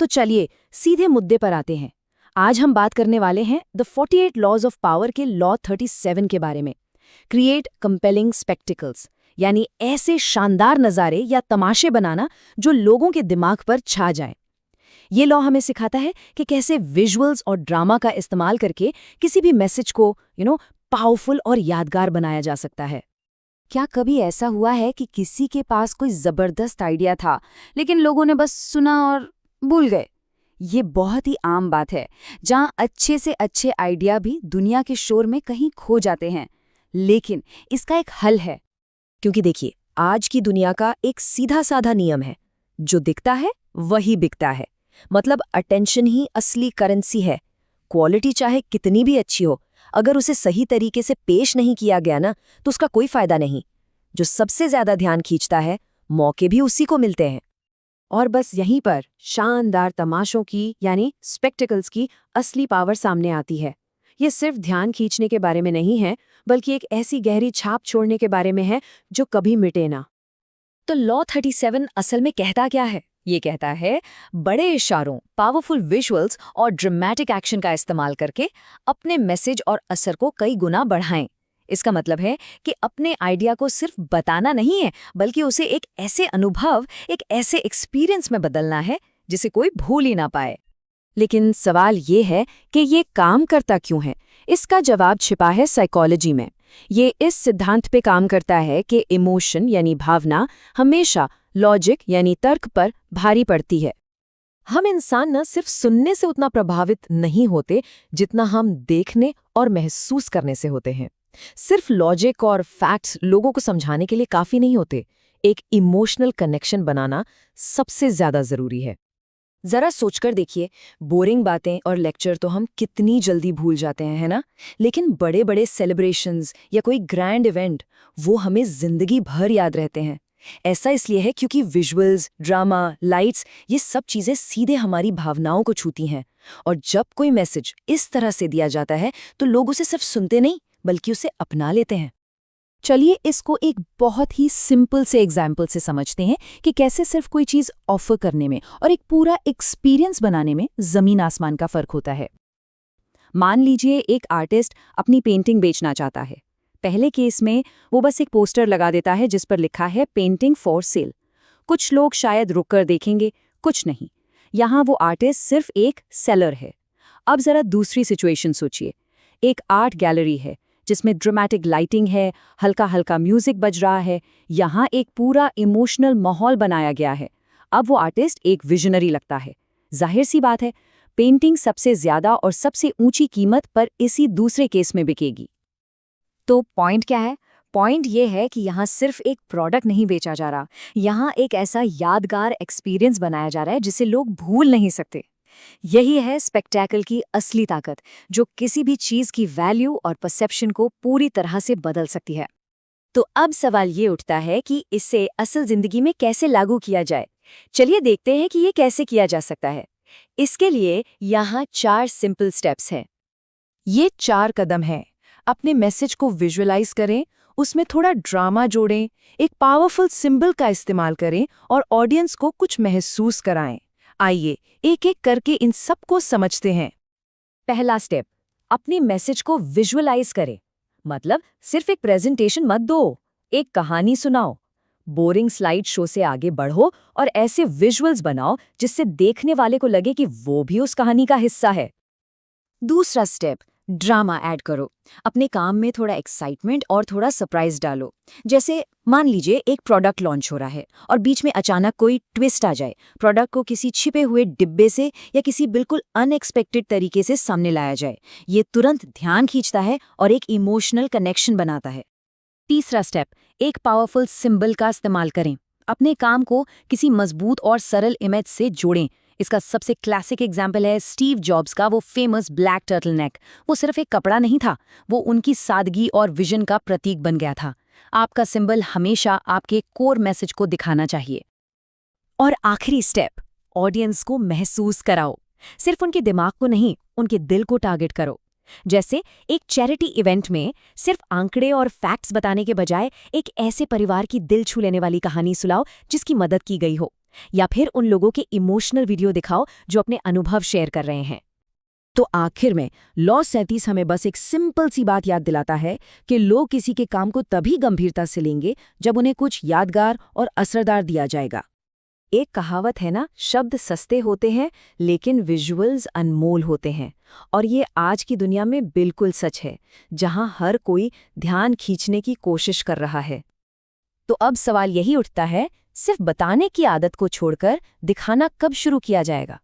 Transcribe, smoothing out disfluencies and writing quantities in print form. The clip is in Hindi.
तो चलिए सीधे मुद्दे पर आते हैं। आज हम बात करने वाले हैं द 48 लॉज ऑफ पावर के लॉ 37 के बारे में। क्रिएट कंपेलिंग स्पेक्टिकल्स, यानी ऐसे शानदार नज़ारे या तमाशे बनाना जो लोगों के दिमाग पर छा जाए। ये लॉ हमें सिखाता है कि कैसे विजुअल्स और ड्रामा का इस्तेमाल करके किसी भी मैसेज को पावरफुल और यादगार बनाया जा सकता है। क्या कभी ऐसा हुआ है कि किसी के पास कोई जबरदस्त आइडिया था लेकिन लोगों ने बस सुना और भूल गए? ये बहुत ही आम बात है, जहां अच्छे से अच्छे आइडिया भी दुनिया के शोर में कहीं खो जाते हैं। लेकिन इसका एक हल है, क्योंकि देखिए, आज की दुनिया का एक सीधा साधा नियम है, जो दिखता है वही बिकता है। मतलब अटेंशन ही असली करेंसी है। क्वालिटी चाहे कितनी भी अच्छी हो, अगर उसे सही तरीके से पेश नहीं किया गया ना, तो उसका कोई फायदा नहीं। जो सबसे ज्यादा ध्यान खींचता है, मौके भी उसी को मिलते हैं। और बस यहीं पर शानदार तमाशों की यानी स्पेक्टिकल्स की असली पावर सामने आती है। ये सिर्फ ध्यान खींचने के बारे में नहीं है, बल्कि एक ऐसी गहरी छाप छोड़ने के बारे में है जो कभी मिटे ना। तो लॉ 37 असल में कहता क्या है? ये कहता है, बड़े इशारों, पावरफुल विजुअल्स और ड्रामेटिक एक्शन का इस्तेमाल करके अपने मैसेज और असर को कई गुना बढ़ाएं। इसका मतलब है कि अपने आइडिया को सिर्फ बताना नहीं है, बल्कि उसे एक ऐसे अनुभव, एक ऐसे एक्सपीरियंस में बदलना है जिसे कोई भूल ही ना पाए। लेकिन सवाल ये है कि ये काम करता क्यों है? इसका जवाब छिपा है साइकोलॉजी में। ये इस सिद्धांत पे काम करता है कि इमोशन यानी भावना हमेशा लॉजिक यानी तर्क पर भारी पड़ती है। हम इंसान न सिर्फ सुनने से उतना प्रभावित नहीं होते जितना हम देखने और महसूस करने से होते हैं। सिर्फ लॉजिक और फैक्ट्स लोगों को समझाने के लिए काफी नहीं होते। एक इमोशनल कनेक्शन बनाना सबसे ज्यादा जरूरी है। जरा सोचकर देखिए, बोरिंग बातें और लेक्चर तो हम कितनी जल्दी भूल जाते हैं, है ना? लेकिन बड़े बड़े सेलिब्रेशंस या कोई ग्रैंड इवेंट, वो हमें जिंदगी भर याद रहते हैं। ऐसा इसलिए है क्योंकि विजुअल्स, ड्रामा, लाइट्स, ये सब चीजें सीधे हमारी भावनाओं को छूती हैं। और जब कोई मैसेज इस तरह से दिया जाता है, तो लोग उसे सिर्फ सुनते नहीं, बल्कि उसे अपना लेते हैं। चलिए इसको एक बहुत ही सिंपल से एग्जाम्पल से समझते हैं कि कैसे सिर्फ कोई चीज़ ऑफर करने में और एक पूरा एक्सपीरियंस बनाने में ज़मीन आसमान का फ़र्क होता है। मान लीजिए एक आर्टिस्ट अपनी पेंटिंग बेचना चाहता है। पहले केस में वो बस एक पोस्टर लगा देता है जिस पर लिखा है पेंटिंग फॉर सेल। कुछ लोग शायद रुककर देखेंगे, कुछ नहीं। यहाँ वो आर्टिस्ट सिर्फ एक सेलर है। अब ज़रा दूसरी सिचुएशन सोचिए। एक आर्ट गैलरी है जिसमें ड्रामेटिक लाइटिंग है, हल्का हल्का म्यूजिक बज रहा है। यहाँ एक पूरा इमोशनल माहौल बनाया गया है। अब वो आर्टिस्ट एक विजनरी लगता है। जाहिर सी बात है, पेंटिंग सबसे ज्यादा और सबसे ऊंची कीमत पर इसी दूसरे केस में बिकेगी। तो पॉइंट क्या है? पॉइंट ये है कि यहाँ सिर्फ एक प्रोडक्ट नहीं बेचा जा रहा, यहाँ एक ऐसा यादगार एक्सपीरियंस बनाया जा रहा है जिसे लोग भूल नहीं सकते। यही है स्पेक्टेकल की असली ताकत, जो किसी भी चीज की वैल्यू और परसेप्शन को पूरी तरह से बदल सकती है। तो अब सवाल ये उठता है कि इसे असल जिंदगी में कैसे लागू किया जाए। चलिए देखते हैं कि ये कैसे किया जा सकता है। इसके लिए यहाँ 4 सिंपल स्टेप्स हैं। ये 4 कदम हैं। अपने मैसेज को विजुअलाइज करें, उसमें थोड़ा ड्रामा जोड़ें, एक पावरफुल सिंबल का इस्तेमाल करें और ऑडियंस को कुछ महसूस कराएं। आइए एक एक करके इन सब को समझते हैं। पहला स्टेप, अपने मैसेज को विजुअलाइज करें। मतलब सिर्फ एक प्रेजेंटेशन मत दो, एक कहानी सुनाओ। बोरिंग स्लाइड शो से आगे बढ़ो और ऐसे विजुअल्स बनाओ जिससे देखने वाले को लगे कि वो भी उस कहानी का हिस्सा है। दूसरा स्टेप, ड्रामा ऐड करो। अपने काम में थोड़ा एक्साइटमेंट और थोड़ा सरप्राइज डालो। जैसे मान लीजिए एक प्रोडक्ट लॉन्च हो रहा है और बीच में अचानक कोई ट्विस्ट आ जाए। प्रोडक्ट को किसी छिपे हुए डिब्बे से या किसी बिल्कुल अनएक्सपेक्टेड तरीके से सामने लाया जाए। ये तुरंत ध्यान खींचता है और एक इमोशनल कनेक्शन बनाता है। तीसरा स्टेप, एक पावरफुल सिंबल का इस्तेमाल करें। अपने काम को किसी मजबूत और सरल इमेज से जोड़ें। इसका सबसे क्लासिक एग्जाम्पल है स्टीव जॉब्स का वो फेमस ब्लैक टर्टल नेक। वो सिर्फ एक कपड़ा नहीं था, वो उनकी सादगी और विजन का प्रतीक बन गया था। आपका सिंबल हमेशा आपके कोर मैसेज को दिखाना चाहिए। और आखिरी स्टेप, ऑडियंस को महसूस कराओ। सिर्फ उनके दिमाग को नहीं, उनके दिल को टारगेट करो। जैसे एक चैरिटी इवेंट में सिर्फ आंकड़े और फैक्ट्स बताने के बजाय एक ऐसे परिवार की दिल छू लेने वाली कहानी सुनाओ जिसकी मदद की गई हो। या फिर उन लोगों के इमोशनल वीडियो दिखाओ जो अपने अनुभव शेयर कर रहे हैं। तो आखिर में लॉ 37 हमें बस एक सिंपल सी बात याद दिलाता है कि लोग किसी के काम को तभी गंभीरता से लेंगे जब उन्हें कुछ यादगार और असरदार दिया जाएगा। एक कहावत है ना, शब्द सस्ते होते हैं लेकिन विजुअल्स अनमोल होते हैं। और ये आज की दुनिया में बिल्कुल सच है, जहां हर कोई ध्यान खींचने की कोशिश कर रहा है। तो अब सवाल यही उठता है, सिर्फ बताने की आदत को छोड़कर दिखाना कब शुरू किया जाएगा?